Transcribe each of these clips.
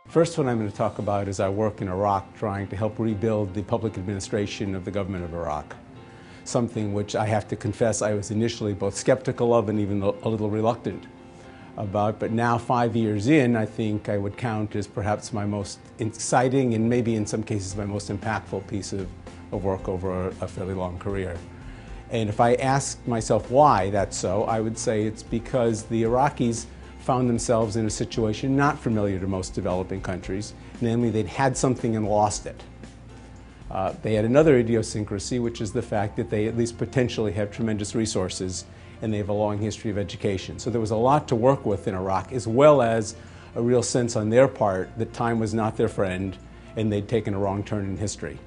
First one I'm going to talk about is our work in Iraq trying to help rebuild the public administration of the government of Iraq. Something which I have to confess I was initially both skeptical of and even a little reluctant about, but now 5 years in, I think I would count as perhaps my most exciting and maybe in some cases my most impactful piece of work over a fairly long career. And if I ask myself why that's so, I would say it's because the Iraqis found themselves in a situation not familiar to most developing countries, namely they'd had something and lost it. They had another idiosyncrasy, which is the fact that they at least potentially have tremendous resources and they have a long history of education. So there was a lot to work with in Iraq, as well as a real sense on their part that time was not their friend and they'd taken a wrong turn in history.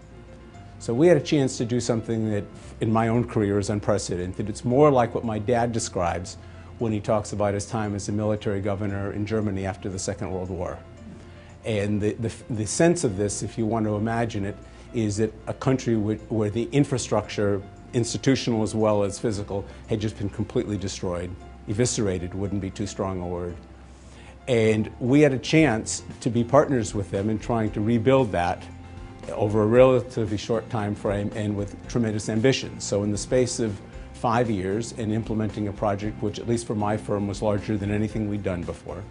So we had a chance to do something that in my own career is unprecedented. It's more like what my dad describes when he talks about his time as a military governor in Germany after the Second World War. And the sense of this, if you want to imagine it, is that a country where the infrastructure, institutional as well as physical, had just been completely destroyed. Eviscerated wouldn't be too strong a word. And we had a chance to be partners with them in trying to rebuild that over a relatively short time frame and with tremendous ambition. So in the space of 5 years in implementing a project which, at least for my firm, was larger than anything we'd done before.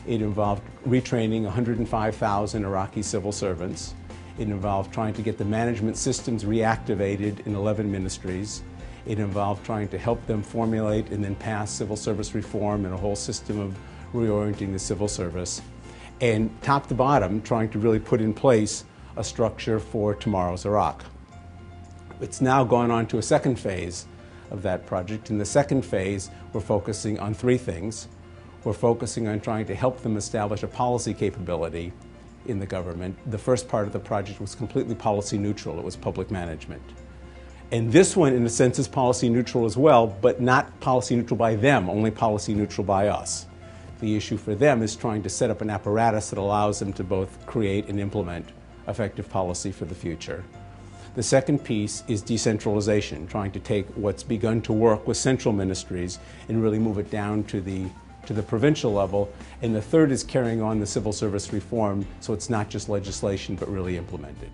It involved retraining 105,000 Iraqi civil servants. It involved trying to get the management systems reactivated in 11 ministries. It involved trying to help them formulate and then pass civil service reform and a whole system of reorienting the civil service. And top to bottom, trying to really put in place a structure for tomorrow's Iraq. It's now gone on to a second phase of that project. In the second phase, we're focusing on three things. We're focusing on trying to help them establish a policy capability in the government. The first part of the project was completely policy neutral. It was public management. And this one, in a sense, is policy neutral as well, but not policy neutral by them, only policy neutral by us. The issue for them is trying to set up an apparatus that allows them to both create and implement effective policy for the future. The second piece is decentralization, trying to take what's begun to work with central ministries and really move it down to the provincial level. And the third is carrying on the civil service reform so it's not just legislation but really implemented.